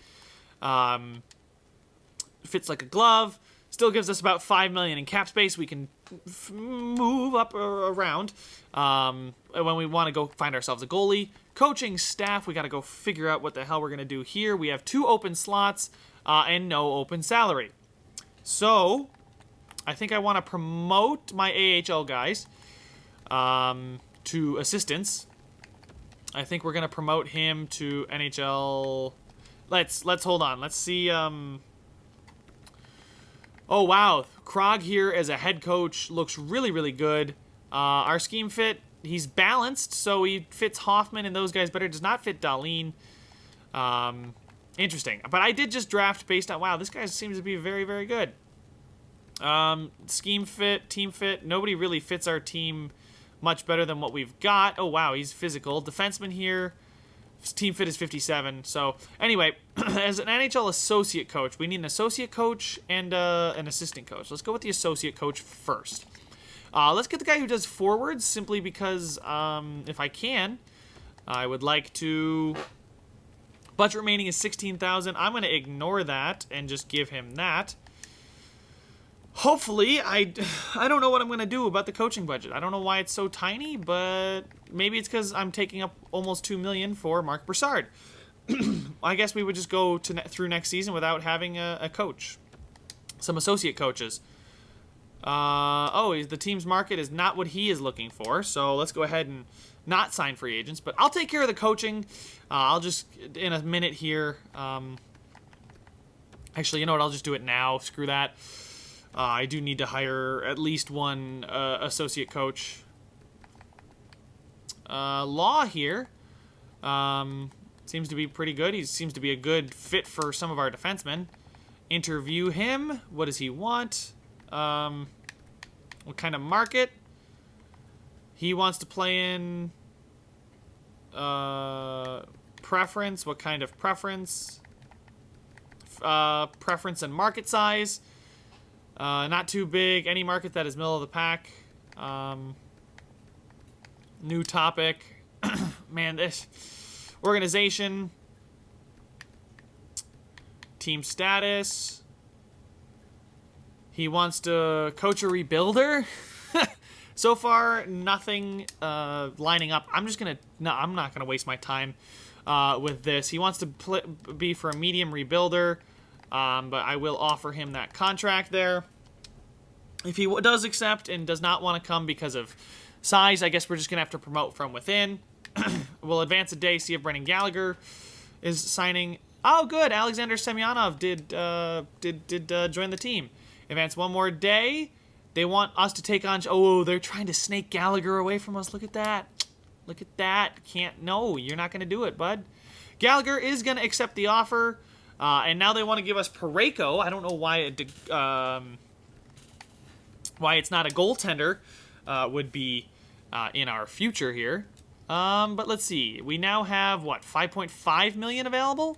Fits like a glove. Still gives us about $5 million in cap space. We can move up or around when we want to go find ourselves a goalie. Coaching staff, we got to go figure out what the hell we're going to do here. We have 2 open slots and no open salary. So, I think I want to promote my AHL guys to assistants. I think we're going to promote him to NHL. Let's hold on. Let's see. Oh, wow. Krog here as a head coach looks really, really good. Our scheme fit, he's balanced, so he fits Hoffman and those guys better. Does not fit Dahlin. Interesting. But I did just draft based on, wow, this guy seems to be very, very good. Scheme fit, team fit. Nobody really fits our team much better than what we've got. Oh, wow, he's physical. Defenseman here. Team fit is 57. So, anyway, as an NHL associate coach, we need an associate coach and an assistant coach. Let's go with the associate coach first. Let's get the guy who does forwards, simply because, if I can, I would like to... Budget remaining is $16,000. I'm going to ignore that and just give him that. Hopefully, I don't know what I'm going to do about the coaching budget. I don't know why it's so tiny, but maybe it's because I'm taking up almost $2 million for Marc Brassard. I guess we would just go through next season without having a coach. Some associate coaches. The team's market is not what he is looking for, so let's go ahead and not sign free agents. But I'll take care of the coaching. I'll just, in a minute here. Actually, you know what? I'll just do it now. Screw that. I do need to hire at least one associate coach. Law here seems to be pretty good. He seems to be a good fit for some of our defensemen. Interview him. What does he want? What kind of market? He wants to play in preference. What kind of preference? Preference and market size. Not too big. Any market that is middle of the pack. New topic. Man, this organization. Team status. He wants to coach a rebuilder. So far, nothing lining up. I'm not gonna waste my time with this. He wants to be for a medium rebuilder. But I will offer him that contract there. If he does accept and does not want to come because of size, I guess we're just going to have to promote from within. We'll advance a day, see if Brendan Gallagher is signing. Oh, good. Alexander Semyonov did join the team. Advance one more day. They want us to take on... Oh, they're trying to snake Gallagher away from us. Look at that. Look at that. No, you're not going to do it, bud. Gallagher is going to accept the offer. And now they want to give us Parayko. I don't know why why it's not a goaltender would be in our future here. But let's see. We now have, what, 5.5 million available?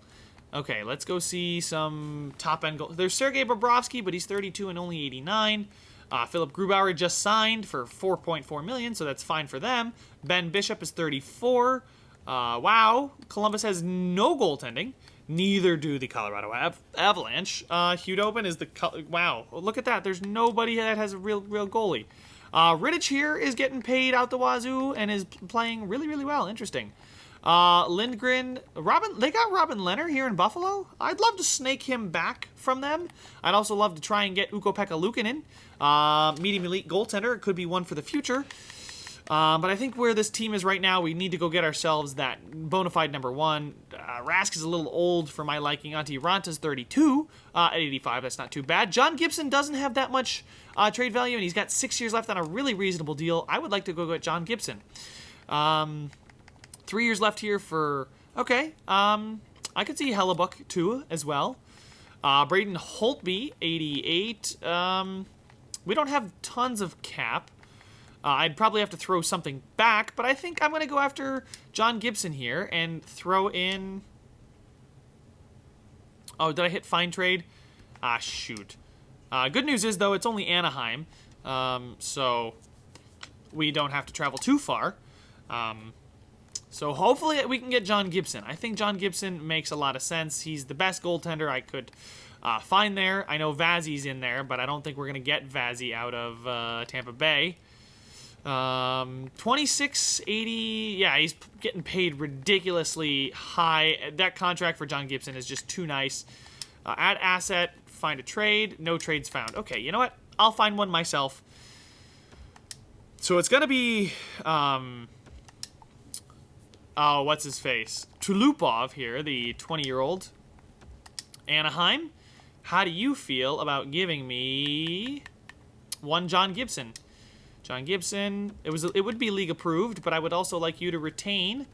Okay, let's go see some top-end goals. There's Sergei Bobrovsky, but he's 32 and only 89. Philip Grubauer just signed for 4.4 million, so that's fine for them. Ben Bishop is 34. Wow, Columbus has no goaltending. Neither do the Colorado Avalanche. Hudobin is the... Wow, look at that. There's nobody that has a real goalie. Rittich here is getting paid out the wazoo and is playing really, really well. Interesting. Lindgren, they got Robin Lehner here in Buffalo. I'd love to snake him back from them. I'd also love to try and get Ukko-Pekka Luukkonen, medium elite goaltender. It could be one for the future. But I think where this team is right now, we need to go get ourselves that bona fide number one. Rask is a little old for my liking. Antti Ranta's 32 at 85. That's not too bad. John Gibson doesn't have that much trade value, and he's got 6 years left on a really reasonable deal. I would like to go get John Gibson. 3 years left here for... Okay. I could see Hellebuck, too, as well. Braden Holtby, 88. We don't have tons of cap. I'd probably have to throw something back, but I think I'm going to go after John Gibson here and throw in... Oh, did I hit fine trade? Ah, shoot. Good news is, though, it's only Anaheim, so we don't have to travel too far. So hopefully we can get John Gibson. I think John Gibson makes a lot of sense. He's the best goaltender I could find there. I know Vazzy's in there, but I don't think we're going to get Vazzy out of Tampa Bay. 26.80. Yeah, he's getting paid ridiculously high. That contract for John Gibson is just too nice. Add asset, find a trade. No trades found. Okay, you know what? I'll find one myself. So it's gonna be oh, what's his face? Tulupov here, the 20-year-old. Anaheim. How do you feel about giving me one John Gibson? John Gibson, it would be league approved, but I would also like you to retain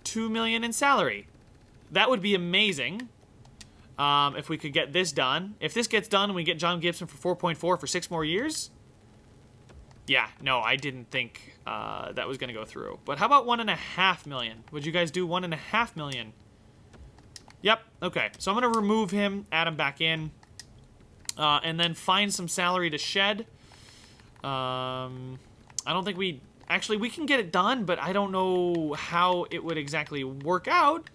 $2 million in salary. That would be amazing if we could get this done. If this gets done and we get John Gibson for 4.4 for 6 more years, yeah, no, I didn't think that was going to go through. But how about $1.5 million? Would you guys do $1.5 million? Yep, okay. So I'm going to remove him, add him back in, and then find some salary to shed. I don't think we can get it done, but I don't know how it would exactly work out.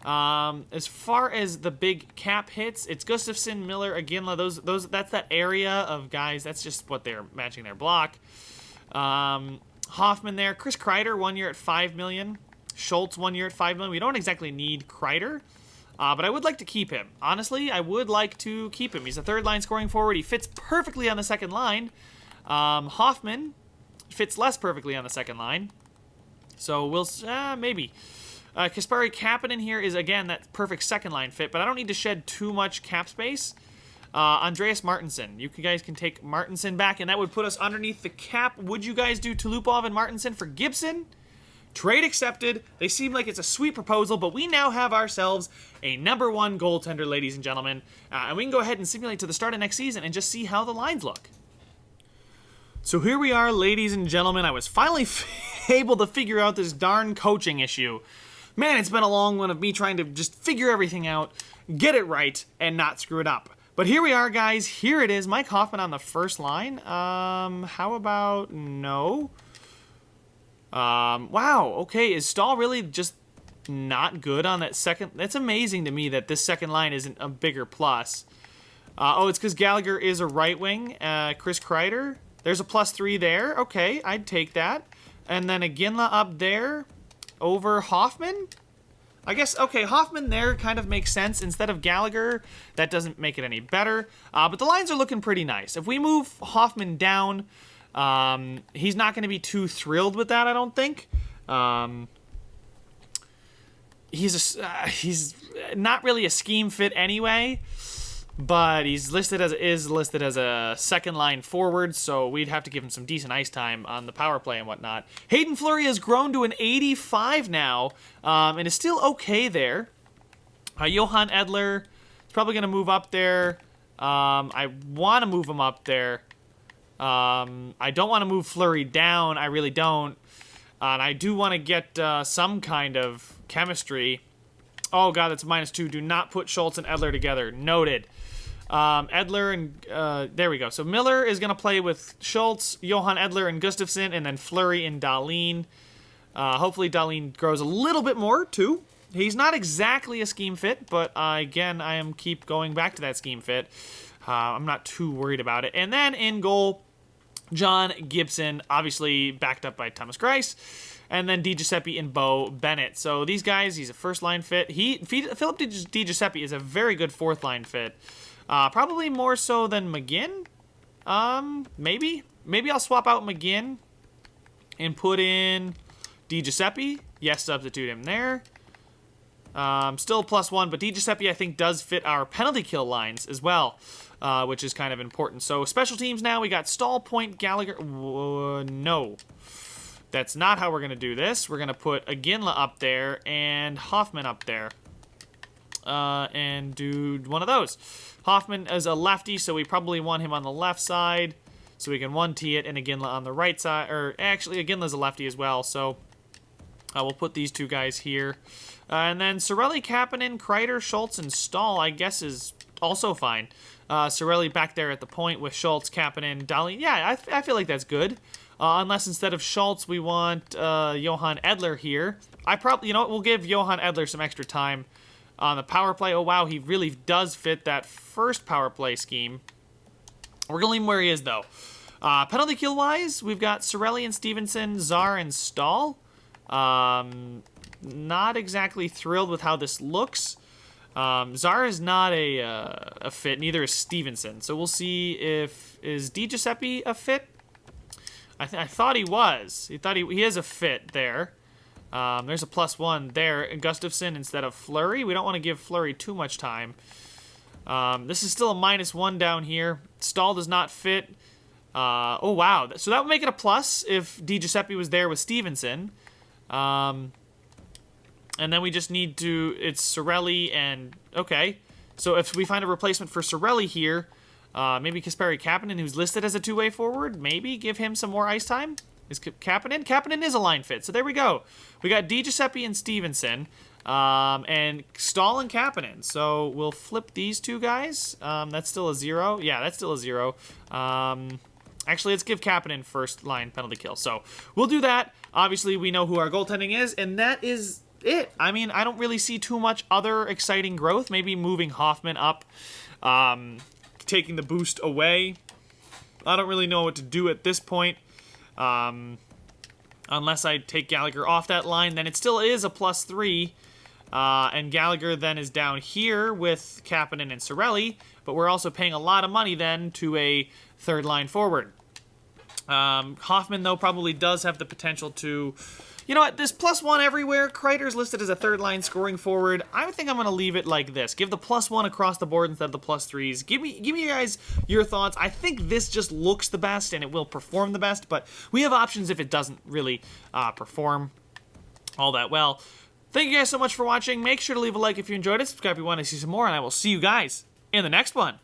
As far as the big cap hits, it's Gustafsson, Miller, Iginla, that's that area of guys. That's just what they're matching their block. Hoffman there, Chris Kreider 1 year at $5 million, Schultz 1 year at $5 million. We don't exactly need Kreider. But I would like to keep him. Honestly, I would like to keep him. He's a third-line scoring forward. He fits perfectly on the second line. Hoffman fits less perfectly on the second line. So we'll... maybe. Kasperi Kapanen here is, again, that perfect second-line fit, but I don't need to shed too much cap space. Andreas Martinson. You guys can take Martinson back, and that would put us underneath the cap. Would you guys do Tulupov and Martinson for Gibson? Trade accepted. They seem like it's a sweet proposal, but we now have ourselves a #1 goaltender, ladies and gentlemen. And we can go ahead and simulate to the start of next season and just see how the lines look. So here we are, ladies and gentlemen. I was finally able to figure out this darn coaching issue. Man, it's been a long one of me trying to just figure everything out, get it right, and not screw it up. But here we are, guys. Here it is. Mike Hoffman on the first line. How about no? Wow, okay, is Stahl really just not good on that second? That's amazing to me that this second line isn't a bigger plus. Oh, it's because Gallagher is a right wing. Chris Kreider, there's a +3 there. Okay, I'd take that. And then Iginla up there over Hoffman. I guess, okay, Hoffman there kind of makes sense. Instead of Gallagher, that doesn't make it any better. But the lines are looking pretty nice. If we move Hoffman down... he's not going to be too thrilled with that, I don't think. He's not really a scheme fit anyway, but he's listed as a second line forward, so we'd have to give him some decent ice time on the power play and whatnot. Hayden Fleury has grown to an 85 now, and is still okay there. Johan Edler is probably going to move up there. I want to move him up there. I don't want to move Fleury down. I really don't. And I do want to get some kind of chemistry. Oh, God, that's -2. Do not put Schultz and Edler together. Noted. Edler and... there we go. So Miller is going to play with Schultz, Johan Edler, and Gustafsson, and then Fleury and Dahlin. Hopefully Dahlin grows a little bit more, too. He's not exactly a scheme fit, but again, I am keep going back to that scheme fit. I'm not too worried about it. And then in goal, John Gibson, obviously backed up by Thomas Greiss, and then DiGiuseppe and Bo Bennett. So these guys, he's a first-line fit. Philip DiGiuseppe is a very good fourth-line fit. Probably more so than McGinn. Maybe. Maybe I'll swap out McGinn and put in DiGiuseppe. Yes, substitute him there. Still +1, but DiGiuseppe, I think, does fit our penalty kill lines as well, which is kind of important. So, special teams now, we got Stahl, Point, Gallagher. No. That's not how we're going to do this. We're going to put Iginla up there and Hoffman up there. And do one of those. Hoffman is a lefty, so we probably want him on the left side, so we can 1T it, and Iginla on the right side. Or, actually, Iginla's a lefty as well, so we'll put these two guys here. And then Cirelli, Kapanen, Kreider, Schultz, and Stahl, I guess, is also fine. Cirelli back there at the point with Schultz, Kapanen, Dahlin. Yeah, I feel like that's good. Unless instead of Schultz, we want Johan Edler here. You know what, we'll give Johan Edler some extra time on the power play. Oh, wow, he really does fit that first power play scheme. We're going to leave him where he is, though. Penalty kill-wise, we've got Cirelli and Stevenson, Czar and Stahl. Not exactly thrilled with how this looks. Czar is not a fit, neither is Stevenson. So we'll see is DiGiuseppe a fit? I thought he was. He is a fit there. There's a +1 there. Gustafsson instead of Fleury. We don't want to give Fleury too much time. This is still a -1 down here. Stahl does not fit. Oh, wow. So that would make it a plus if DiGiuseppe was there with Stevenson. And then we just need to... It's Cirelli and... Okay. So if we find a replacement for Cirelli here, maybe Kasperi Kapanen, who's listed as a two-way forward, maybe give him some more ice time. Is Kapanen? Kapanen is a line fit, so there we go. We got DiGiuseppe and Stevenson, and Stahl and Kapanen. So we'll flip these two guys. That's still a 0. Yeah, that's still a 0. Actually, let's give Kapanen first line penalty kill. So we'll do that. Obviously, we know who our goaltending is, and that is it. I mean, I don't really see too much other exciting growth. Maybe moving Hoffman up, taking the boost away. I don't really know what to do at this point. Unless I take Gallagher off that line, then it still is a +3. And Gallagher then is down here with Kapanen and Cirelli, but we're also paying a lot of money then to a third line forward. Hoffman, though, probably does have the potential to... You know what? This +1 everywhere. Kreider's listed as a third line scoring forward. I think I'm going to leave it like this. Give the +1 across the board instead of the +3s. Give me guys your thoughts. I think this just looks the best and it will perform the best, but we have options if it doesn't really perform all that well. Thank you guys so much for watching. Make sure to leave a like if you enjoyed it. Subscribe if you want to see some more, and I will see you guys in the next one.